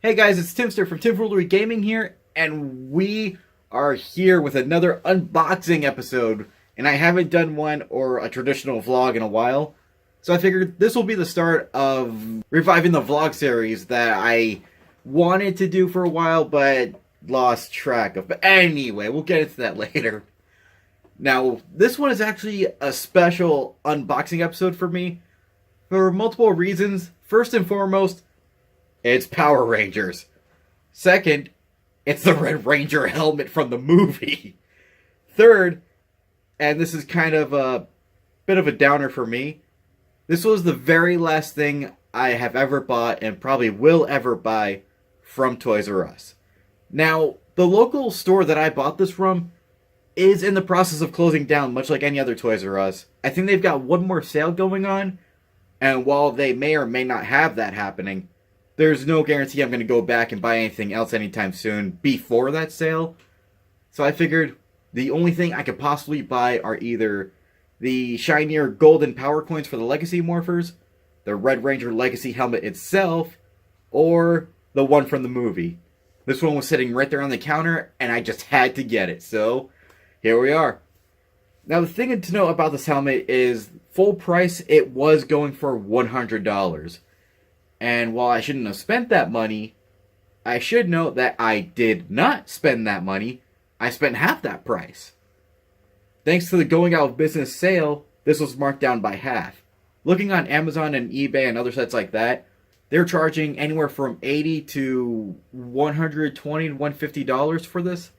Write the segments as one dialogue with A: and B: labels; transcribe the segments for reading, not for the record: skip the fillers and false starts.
A: Hey guys, it's Timster from Tim-Foolery Gaming here, and we are here with another unboxing episode. And I haven't done one or a traditional vlog in a while, so I figured this will be the start of reviving the vlog series that I wanted to do for a while, but lost track of. But anyway, we'll get into that later. Now, this one is actually a special unboxing episode for me for multiple reasons. First and foremost, it's Power Rangers. Second, it's the Red Ranger helmet from the movie. Third, and this is kind of a bit of a downer for me, this was the very last thing I have ever bought and probably will ever buy from Toys R Us. Now, the local store that I bought this from is in the process of closing down, much like any other Toys R Us. I think they've got one more sale going on, and while they may or may not have that happening, there's no guarantee I'm going to go back and buy anything else anytime soon before that sale. So I figured the only thing I could possibly buy are either the shinier golden power coins for the Legacy Morphers, the Red Ranger Legacy helmet itself, or the one from the movie. This one was sitting right there on the counter, and I just had to get it. So here we are. Now the thing to know about this helmet is full price it was going for $100. And while I shouldn't have spent that money, I should note that I did not spend that money. I spent half that price. Thanks to the going out of business sale, this was marked down by half. Looking on Amazon and eBay and other sites like that, they're charging anywhere from $80 to $120 to $150 for this.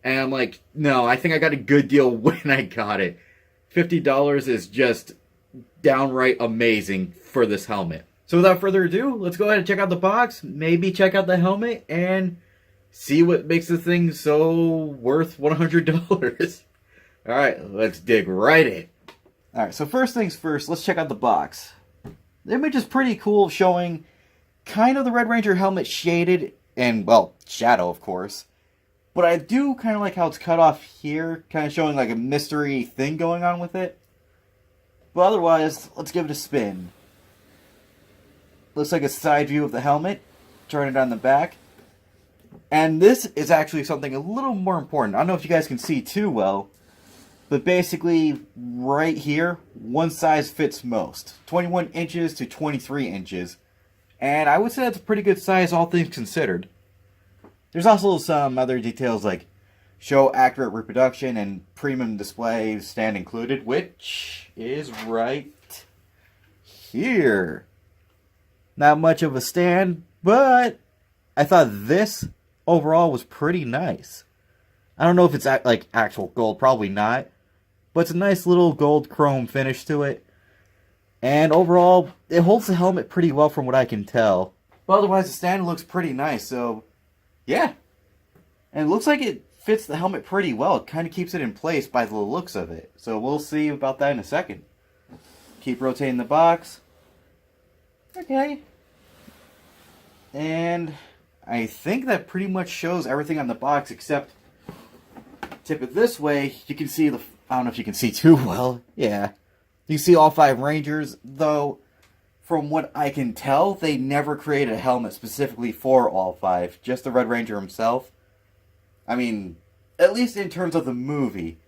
A: And I'm like, no, I think I got a good deal when I got it. $50 is just downright amazing for this helmet. So without further ado, let's go ahead and check out the box, maybe check out the helmet, and see what makes the thing so worth $100. Alright, let's dig right in. Alright, so first things first, let's check out the box. The image is pretty cool, showing kind of the Red Ranger helmet shaded, and, well, shadow, of course. But I do kind of like how it's cut off here, kind of showing like a mystery thing going on with it. But otherwise, let's give it a spin. Looks like a side view of the helmet. Turn it on the back. And this is actually something a little more important. I don't know if you guys can see too well, but basically right here, one size fits most. 21 inches to 23 inches. And I would say that's a pretty good size, all things considered. There's also some other details like show accurate reproduction and premium display stand included, which is right here. Not much of a stand, but I thought this overall was pretty nice. I don't know if it's like actual gold, probably not, but it's a nice little gold chrome finish to it. And overall, it holds the helmet pretty well from what I can tell. But otherwise, the stand looks pretty nice, so yeah. And it looks like it fits the helmet pretty well. It kind of keeps it in place by the looks of it. So we'll see about that in a second. Keep rotating the box. Okay. And I think that pretty much shows everything on the box, except tip it this way, you can see the, I don't know if you can see too well. Yeah. You see all 5 Rangers, though from what I can tell, they never created a helmet specifically for all 5, just the Red Ranger himself. I mean, at least in terms of the movie.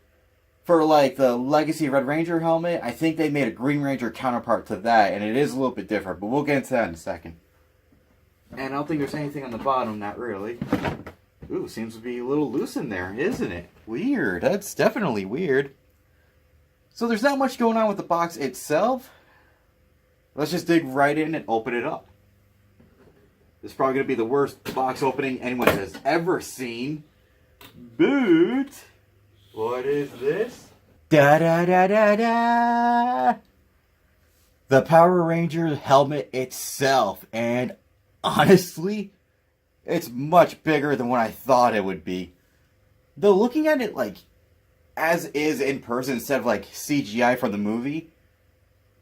A: For, like, the Legacy Red Ranger helmet, I think they made a Green Ranger counterpart to that, and it is a little bit different, but we'll get into that in a second. And I don't think there's anything on the bottom, not really. Ooh, seems to be a little loose in there, isn't it? Weird, that's definitely weird. So there's not much going on with the box itself. Let's just dig right in and open it up. This is probably going to be the worst box opening anyone has ever seen. But what is this? Da da da da da! The Power Ranger helmet itself, and honestly, it's much bigger than what I thought it would be. Though looking at it like as is in person instead of like CGI from the movie,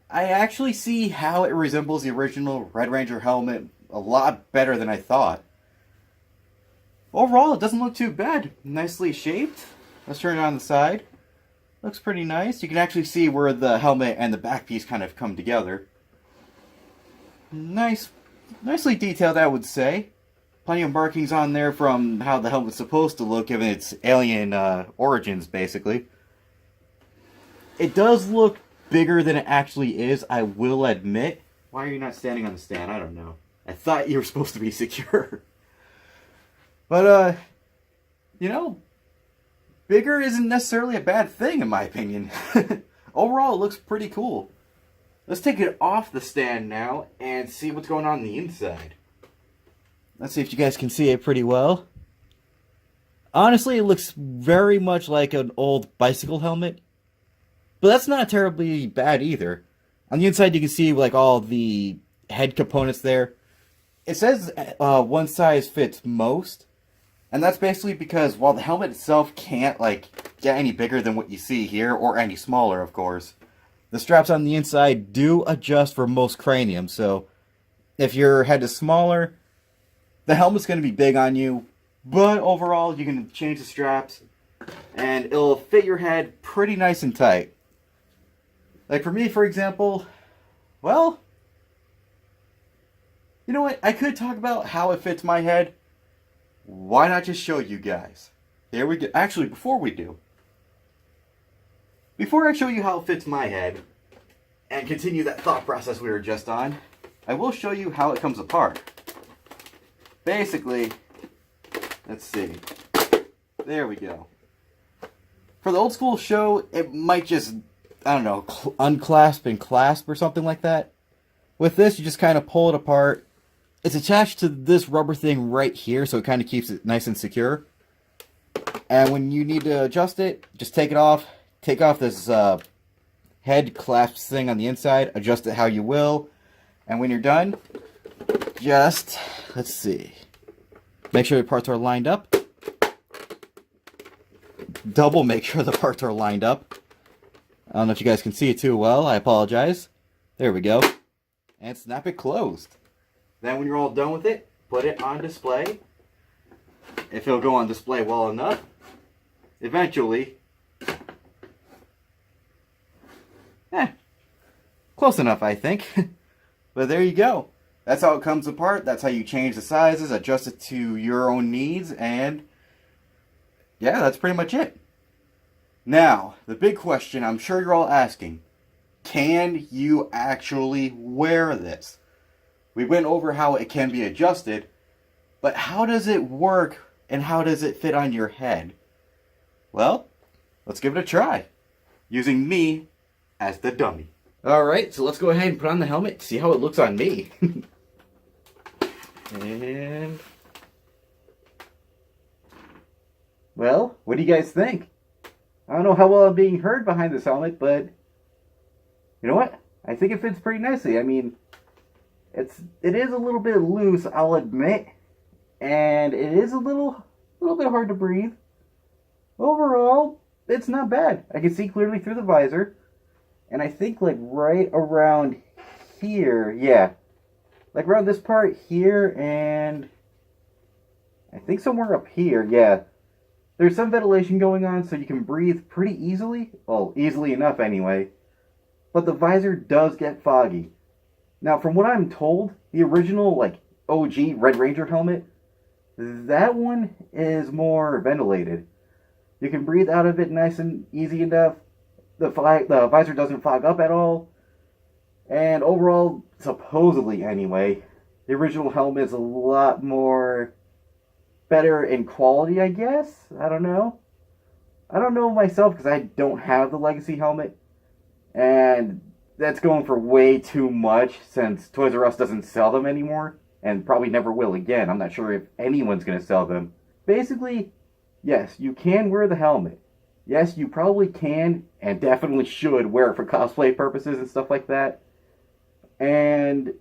A: I actually see how it resembles the original Red Ranger helmet a lot better than I thought. Overall, it doesn't look too bad. Nicely shaped. Let's turn it on the side. Looks pretty nice. You can actually see where the helmet and the back piece kind of come together. Nicely detailed, I would say. plenty of markings on there from how the helmet's supposed to look, given its alien origins, basically. It does look bigger than it actually is, I will admit. Why are you not standing on the stand? I don't know. I thought you were supposed to be secure. But, you know, bigger isn't necessarily a bad thing, in my opinion. Overall, it looks pretty cool. Let's take it off the stand now and see what's going on the inside. Let's see if you guys can see it pretty well. Honestly, it looks very much like an old bicycle helmet. But that's not terribly bad either. On the inside, you can see like all the head components there. It says one size fits most. And that's basically because while the helmet itself can't like get any bigger than what you see here, or any smaller, of course, the straps on the inside do adjust for most craniums. So if your head is smaller, the helmet's going to be big on you. But overall, you can change the straps and it'll fit your head pretty nice and tight. Like for me, for example, well, you know what? I could talk about how it fits my head. Why not just show you guys? Here we go. Actually, before I show you how it fits my head, and continue that thought process we were just on, I will show you how it comes apart. Basically, let's see. There we go. For the old school show, it might just, I don't know, unclasp and clasp or something like that. With this, you just kind of pull it apart. It's attached to this rubber thing right here, so it kind of keeps it nice and secure. And when you need to adjust it, just take it off. Take off this head clasp thing on the inside. Adjust it how you will. And when you're done, just, let's see. Make sure the parts are lined up. Double make sure the parts are lined up. I don't know if you guys can see it too well. I apologize. There we go. And snap it closed. Then when you're all done with it, put it on display. If it'll go on display well enough, eventually, close enough, I think. But there you go. That's how it comes apart. That's how you change the sizes, adjust it to your own needs, and yeah, that's pretty much it. Now, the big question I'm sure you're all asking, can you actually wear this? We went over how it can be adjusted, but how does it work and how does it fit on your head? Well, let's give it a try, using me as the dummy. Alright, so let's go ahead and put on the helmet, see how it looks on me. And, well, what do you guys think? I don't know how well I'm being heard behind this helmet, but you know what? I think it fits pretty nicely. I mean, it is a little bit loose, I'll admit, and it is a little bit hard to breathe. Overall, it's not bad. I can see clearly through the visor, and I think like right around here, yeah, like around this part here, and I think somewhere up here, yeah. There's some ventilation going on, so you can breathe pretty easily. Well, easily enough anyway. But the visor does get foggy. Now, from what I'm told, the original, like, OG Red Ranger helmet, that one is more ventilated. You can breathe out of it nice and easy enough. The visor doesn't fog up at all. And overall, supposedly anyway, the original helmet is a lot more better in quality, I guess? I don't know. I don't know myself because I don't have the Legacy helmet. And that's going for way too much since Toys R Us doesn't sell them anymore. And probably never will again. I'm not sure if anyone's going to sell them. Basically, yes, you can wear the helmet. Yes, you probably can and definitely should wear it for cosplay purposes and stuff like that. And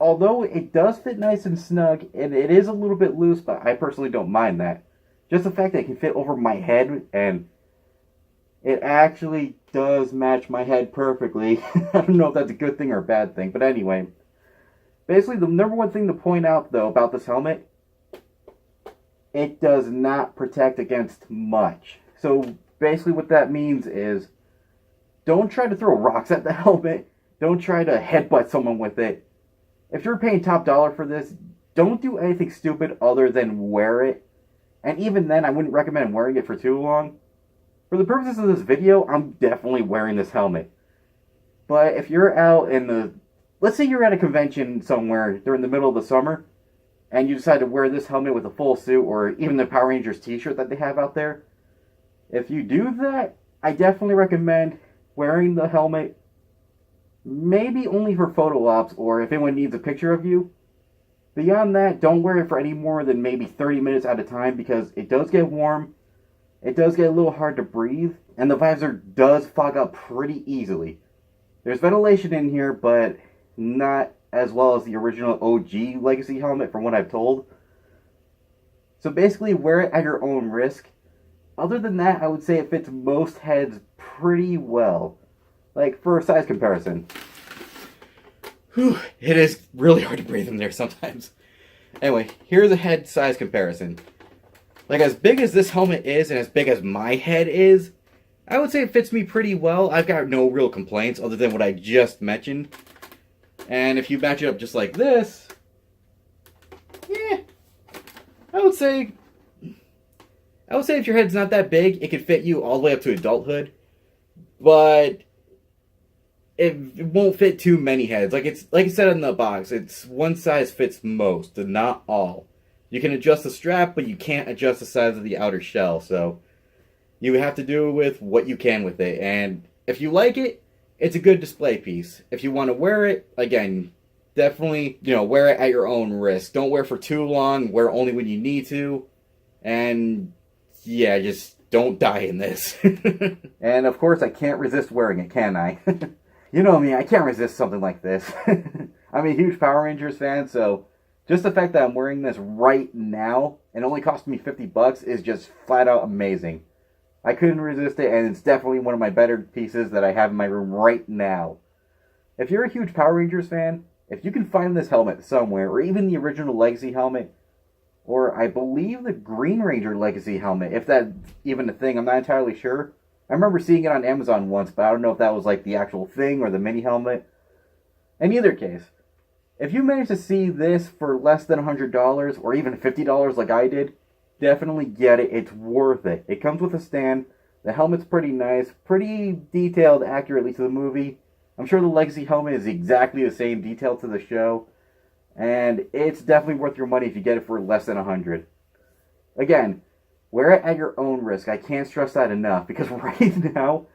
A: although it does fit nice and snug, and it is a little bit loose, but I personally don't mind that. Just the fact that it can fit over my head, and it actually does match my head perfectly. I don't know if that's a good thing or a bad thing, but anyway. Basically, the number one thing to point out, though, about this helmet, it does not protect against much. So, basically what that means is, don't try to throw rocks at the helmet. Don't try to headbutt someone with it. If you're paying top dollar for this, don't do anything stupid other than wear it. And even then, I wouldn't recommend wearing it for too long. For the purposes of this video, I'm definitely wearing this helmet. But if you're out in the... Let's say you're at a convention somewhere during the middle of the summer, and you decide to wear this helmet with a full suit, or even the Power Rangers t-shirt that they have out there. If you do that, I definitely recommend wearing the helmet, maybe only for photo ops, or if anyone needs a picture of you. Beyond that, don't wear it for any more than maybe 30 minutes at a time, because it does get warm, it does get a little hard to breathe, and the visor does fog up pretty easily. There's ventilation in here, but not as well as the original OG Legacy helmet from what I've told. So basically, wear it at your own risk. Other than that, I would say it fits most heads pretty well. Like, for a size comparison. Whew, it is really hard to breathe in there sometimes. Anyway, here's a head size comparison. Like, as big as this helmet is, and as big as my head is, I would say it fits me pretty well. I've got no real complaints other than what I just mentioned. And if you match it up just like this, yeah, I would say if your head's not that big, it could fit you all the way up to adulthood. But it won't fit too many heads. Like I said in the box, it's one size fits most, and not all. You can adjust the strap, but you can't adjust the size of the outer shell. So you have to do with what you can with it. And if you like it, it's a good display piece. If you want to wear it, again, definitely, wear it at your own risk. Don't wear for too long. Wear only when you need to. And yeah, just don't die in this. And of course, I can't resist wearing it, can I? You know me, I can't resist something like this. I'm a huge Power Rangers fan, so just the fact that I'm wearing this right now and only cost me $50 is just flat out amazing. I couldn't resist it, and it's definitely one of my better pieces that I have in my room right now. If you're a huge Power Rangers fan, if you can find this helmet somewhere, or even the original Legacy helmet, or I believe the Green Ranger Legacy helmet, if that's even a thing, I'm not entirely sure. I remember seeing it on Amazon once, but I don't know if that was like the actual thing or the mini helmet. In either case, if you manage to see this for less than $100, or even $50 like I did, definitely get it. It's worth it. It comes with a stand. The helmet's pretty nice, pretty detailed accurately to the movie. I'm sure the Legacy helmet is exactly the same detail to the show. And it's definitely worth your money if you get it for less than $100. Again, wear it at your own risk. I can't stress that enough, because right now,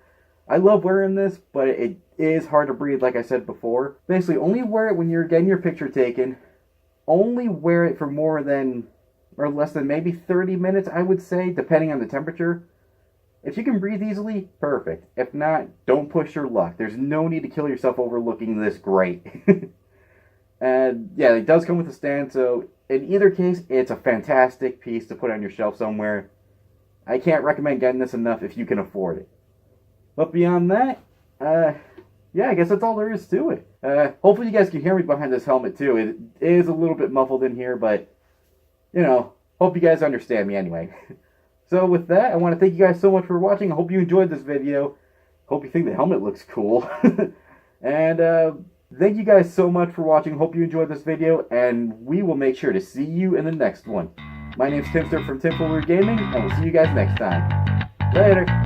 A: I love wearing this, but it is hard to breathe, like I said before. Basically, only wear it when you're getting your picture taken. Only wear it for more than, or less than maybe 30 minutes, I would say, depending on the temperature. If you can breathe easily, perfect. If not, don't push your luck. There's no need to kill yourself over looking this great. And yeah, it does come with a stand, so in either case, it's a fantastic piece to put on your shelf somewhere. I can't recommend getting this enough if you can afford it. But beyond that, yeah, I guess that's all there is to it. Hopefully you guys can hear me behind this helmet too. It is a little bit muffled in here, but, hope you guys understand me anyway. So with that, I want to thank you guys so much for watching. I hope you enjoyed this video. Hope you think the helmet looks cool. And thank you guys so much for watching. Hope you enjoyed this video, and we will make sure to see you in the next one. My name's Timster from Tim-Foolery Gaming, and we'll see you guys next time. Later!